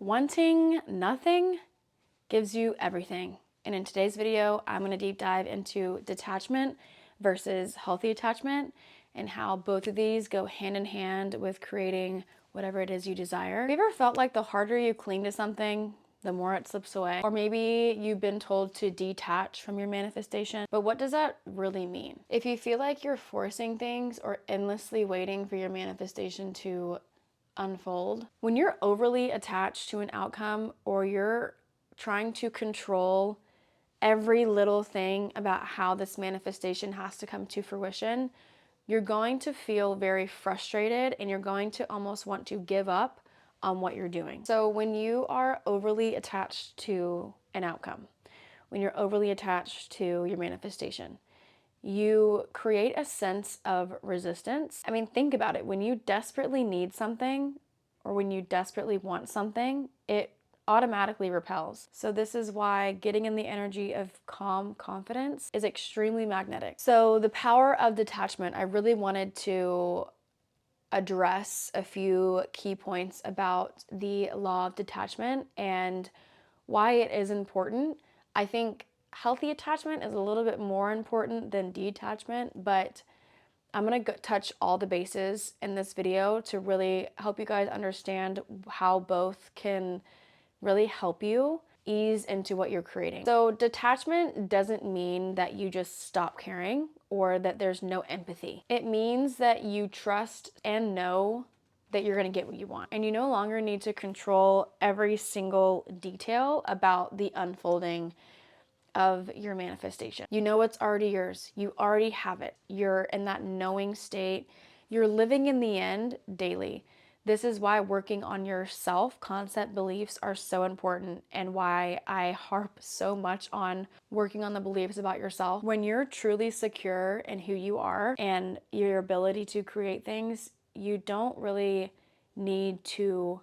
Wanting nothing gives you everything. And in today's video, I'm going to deep dive into detachment versus healthy attachment and how both of these go hand in hand with creating whatever it is you desire. Have you ever felt like the harder you cling to something, the more it slips away? Or maybe you've been told to detach from your manifestation, but what does that really mean? If you feel like you're forcing things or endlessly waiting for your manifestation to unfold, when you're overly attached to an outcome or you're trying to control every little thing about how this manifestation has to come to fruition, you're going to feel very frustrated and you're going to almost want to give up on what you're doing. So when you are overly attached to an outcome, when you're overly attached to your manifestation, you create a sense of resistance. I mean, think about it. When you desperately need something or when you desperately want something, it automatically repels. So this is why getting in the energy of calm confidence is extremely magnetic. So the power of detachment, I really wanted to address a few key points about the law of detachment and why it is important. I think healthy attachment is a little bit more important than detachment, but I'm going to touch all the bases in this video to really help you guys understand how both can really help you ease into what you're creating. So detachment doesn't mean that you just stop caring or that there's no empathy. It means that you trust and know that you're going to get what you want. And you no longer need to control every single detail about the unfolding of your manifestation. You know it's already yours. You already have it. You're in that knowing state. You're living in the end daily. This is why working on your self-concept beliefs are so important and why I harp so much on working on the beliefs about yourself. When you're truly secure in who you are and your ability to create things, you don't really need to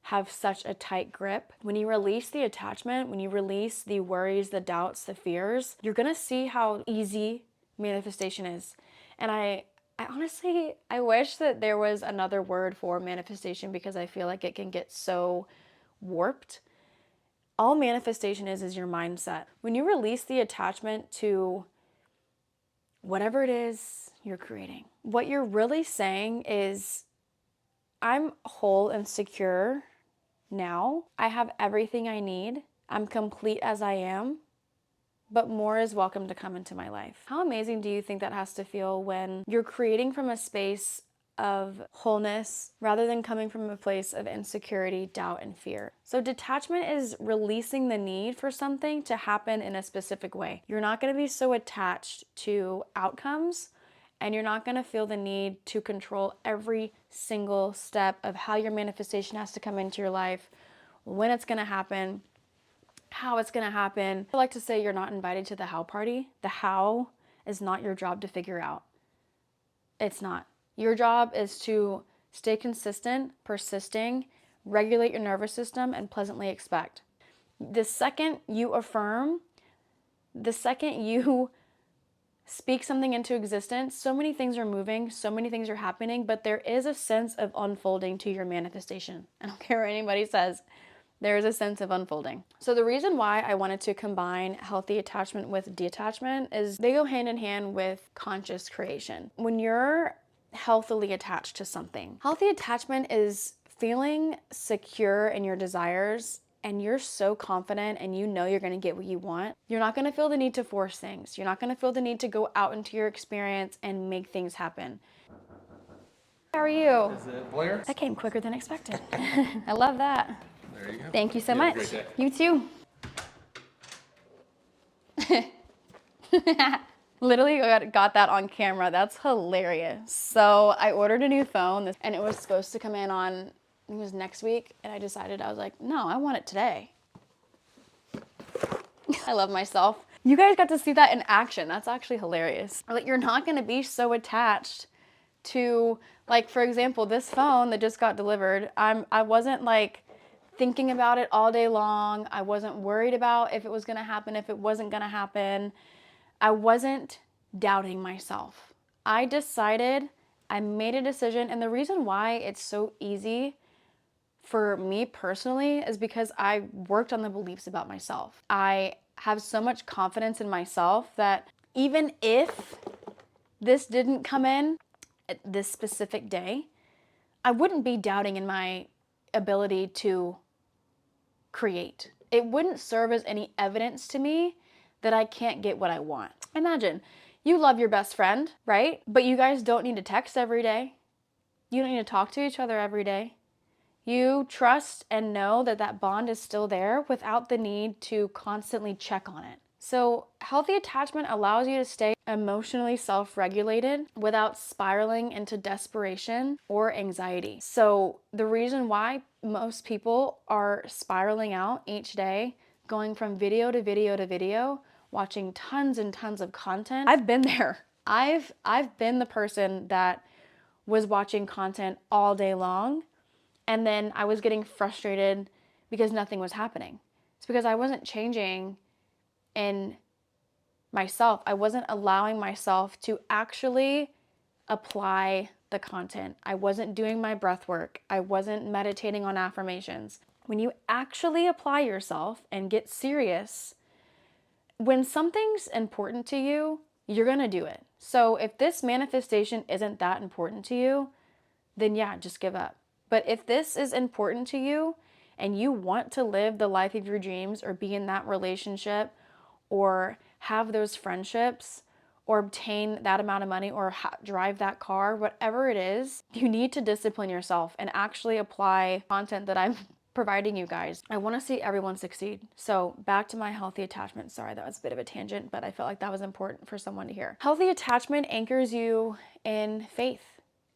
have such a tight grip. When you release the attachment, when you release the worries, the doubts, the fears, you're gonna see how easy manifestation is. And I honestly, I wish that there was another word for manifestation because I feel like it can get so warped. All manifestation is your mindset. When you release the attachment to whatever it is you're creating, what you're really saying is, I'm whole and secure now. I have everything I need. I'm complete as I am, but more is welcome to come into my life. How amazing do you think that has to feel when you're creating from a space of wholeness rather than coming from a place of insecurity, doubt, and fear? So detachment is releasing the need for something to happen in a specific way. You're not going to be so attached to outcomes and you're not going to feel the need to control every single step of how your manifestation has to come into your life, when it's going to happen, how it's going to happen. I like to say you're not invited to the how party. The how is not your job to figure out. It's not. Your job is to stay consistent, persisting, regulate your nervous system, and pleasantly expect. The second you affirm, the second you speak something into existence, so many things are moving, so many things are happening, but there is a sense of unfolding to your manifestation. I don't care what anybody says, there is a sense of unfolding. So the reason why I wanted to combine healthy attachment with detachment is they go hand in hand with conscious creation. When you're healthily attached to something, healthy attachment is feeling secure in your desires and you're so confident and you know you're going to get what you want. You're not going to feel the need to force things. You're not going to feel the need to go out into your experience and make things happen. How are you? Is it Blair? That came quicker than expected. I love that. There you go. Thank you so You have much. a great day. You too. Literally got that on camera. That's hilarious. So I ordered a new phone and it was supposed to come in on, I think it was next week. And I decided, I was like, no, I want it today. I love myself. You guys got to see that in action. That's actually hilarious. Like, you're not going to be so attached to, like, for example, this phone that just got delivered. I wasn't like thinking about it all day long. I wasn't worried about if it was going to happen, if it wasn't going to happen. I wasn't doubting myself. I decided, I made a decision, and the reason why it's so easy for me personally is because I worked on the beliefs about myself. I have so much confidence in myself that even if this didn't come in at this specific day, I wouldn't be doubting in my ability to create. It wouldn't serve as any evidence to me that I can't get what I want. Imagine you love your best friend, right? But you guys don't need to text every day. You don't need to talk to each other every day. You trust and know that that bond is still there without the need to constantly check on it. So, healthy attachment allows you to stay emotionally self-regulated without spiraling into desperation or anxiety. So, the reason why most people are spiraling out each day, going from video to video to video, watching tons and tons of content. I've been there. I've been the person that was watching content all day long, and then I was getting frustrated because nothing was happening. It's because I wasn't changing in myself. I wasn't allowing myself to actually apply the content. I wasn't doing my breath work. I wasn't meditating on affirmations. When you actually apply yourself and get serious, when something's important to you, you're gonna do it. So if this manifestation isn't that important to you, then yeah, just give up. But if this is important to you and you want to live the life of your dreams or be in that relationship or have those friendships or obtain that amount of money or drive that car, whatever it is, you need to discipline yourself and actually apply content that I'm providing you guys. I want to see everyone succeed. So back to my healthy attachment. Sorry, that was a bit of a tangent, but I felt like that was important for someone to hear. Healthy attachment anchors you in faith.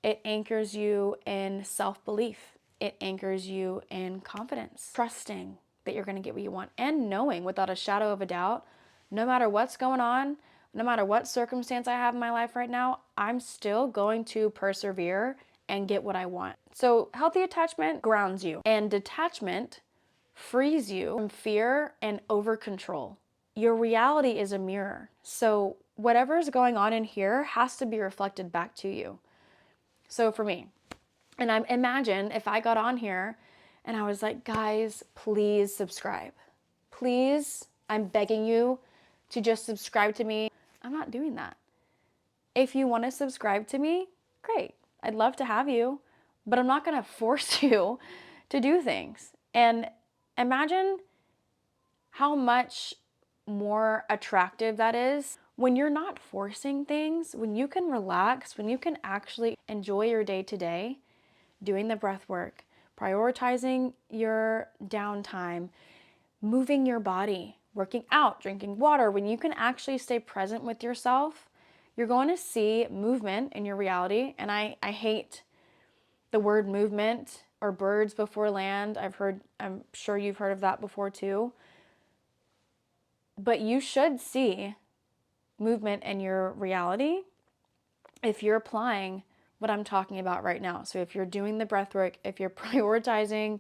It anchors you in self-belief. It anchors you in confidence, trusting that you're going to get what you want, and knowing without a shadow of a doubt, no matter what's going on, no matter what circumstance I have in my life right now, I'm still going to persevere and get what I want. So healthy attachment grounds you, and detachment frees you from fear and over control. Your reality is a mirror. So whatever is going on in here has to be reflected back to you. So for me, and I imagine if I got on here and I was like, guys, please subscribe. Please, I'm begging you to just subscribe to me. I'm not doing that. If you want to subscribe to me, great. I'd love to have you, but I'm not going to force you to do things. And imagine how much more attractive that is when you're not forcing things, when you can relax, when you can actually enjoy your day to day, doing the breath work, prioritizing your downtime, moving your body, working out, drinking water. When you can actually stay present with yourself, you're going to see movement in your reality. And I hate the word movement or birds before land. I'm sure you've heard of that before too. But you should see movement in your reality if you're applying what I'm talking about right now. So if you're doing the breath work, if you're prioritizing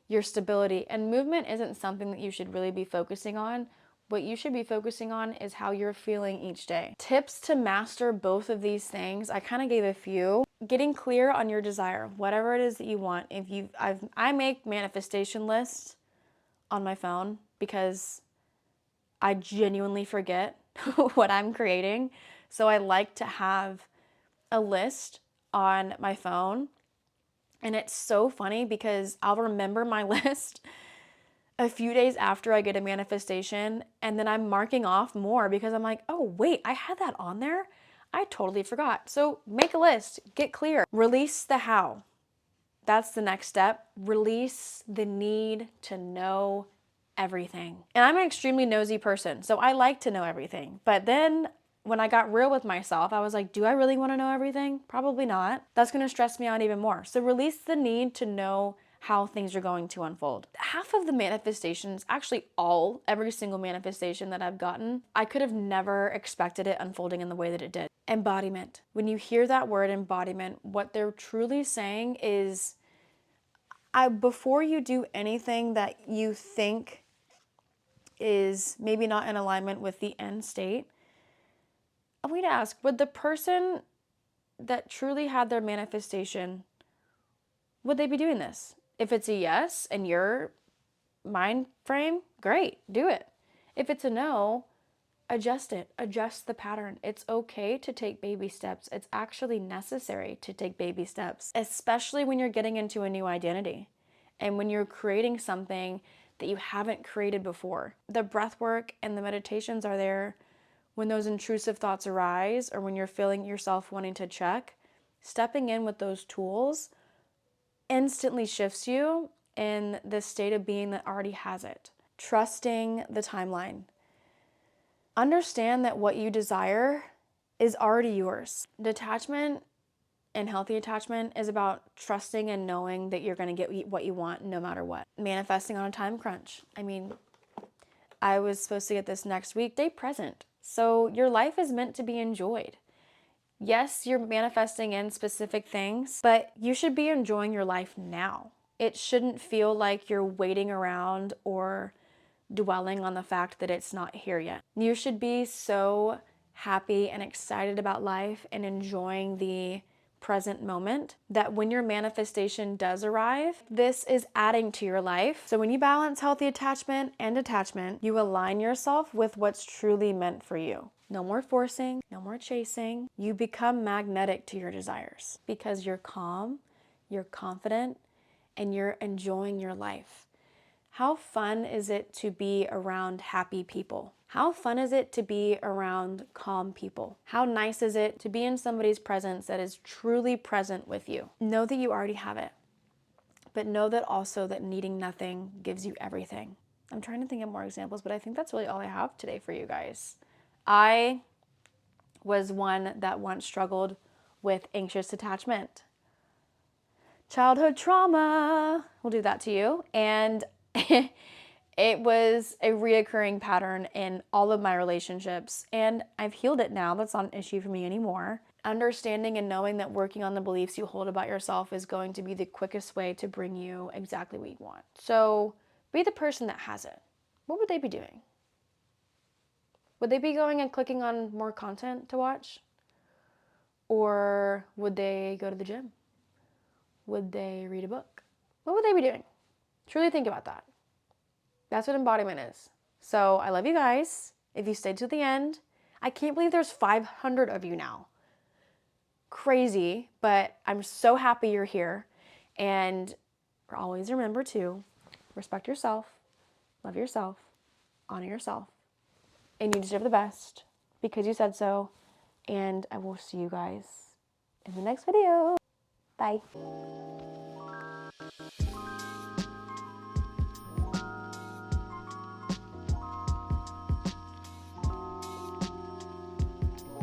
your stability, and movement isn't something that you should really be focusing on. What you should be focusing on is how you're feeling each day. Tips to master both of these things. I kind of gave a few. Getting clear on your desire, whatever it is that you want. I make manifestation lists on my phone because I genuinely forget what I'm creating. So I like to have a list on my phone. And it's so funny because I'll remember my list a few days after I get a manifestation, and then I'm marking off more because I'm like, oh, wait, I had that on there? I totally forgot. So make a list, get clear, release the how. That's the next step. Release the need to know everything. And I'm an extremely nosy person, so I like to know everything. But then when I got real with myself, I was like, do I really want to know everything? Probably not. That's going to stress me out even more. So release the need to know how things are going to unfold. Half of the manifestations, actually every single manifestation that I've gotten, I could have never expected it unfolding in the way that it did. Embodiment. When you hear that word embodiment, what they're truly saying is, before you do anything that you think is maybe not in alignment with the end state, I want you to ask, would the person that truly had their manifestation, would they be doing this? If it's a yes in your mind frame, great, do it. If it's a no, adjust it, adjust the pattern. It's okay to take baby steps. It's actually necessary to take baby steps, especially when you're getting into a new identity and when you're creating something that you haven't created before. The breath work and the meditations are there when those intrusive thoughts arise or when you're feeling yourself wanting to check. Stepping in with those tools instantly shifts you in the state of being that already has it. Trusting the timeline. Understand that what you desire is already yours. Detachment and healthy attachment is about trusting and knowing that you're going to get what you want no matter what. Manifesting on a time crunch. I mean, I was supposed to get this next week, stay present. So your life is meant to be enjoyed. Yes, you're manifesting in specific things, but you should be enjoying your life now. It shouldn't feel like you're waiting around or dwelling on the fact that it's not here yet. You should be so happy and excited about life and enjoying the present moment that when your manifestation does arrive, this is adding to your life. So when you balance healthy attachment and detachment, you align yourself with what's truly meant for you. No more forcing, no more chasing. You become magnetic to your desires because you're calm, you're confident, and you're enjoying your life. How fun is it to be around happy people? How fun is it to be around calm people? How nice is it to be in somebody's presence that is truly present with you? Know that you already have it, but know that also that needing nothing gives you everything. I'm trying to think of more examples, but I think that's really all I have today for you guys. I was one that once struggled with anxious attachment. Childhood trauma will do that to you. And it was a reoccurring pattern in all of my relationships. And I've healed it now. That's not an issue for me anymore. Understanding and knowing that working on the beliefs you hold about yourself is going to be the quickest way to bring you exactly what you want. So be the person that has it. What would they be doing? Would they be going and clicking on more content to watch? Or would they go to the gym? Would they read a book? What would they be doing? Truly think about that. That's what embodiment is. So I love you guys. If you stayed to the end, I can't believe there's 500 of you now. Crazy, but I'm so happy you're here. And always remember to respect yourself, love yourself, honor yourself, and you deserve the best because you said so. And I will see you guys in the next video. Bye.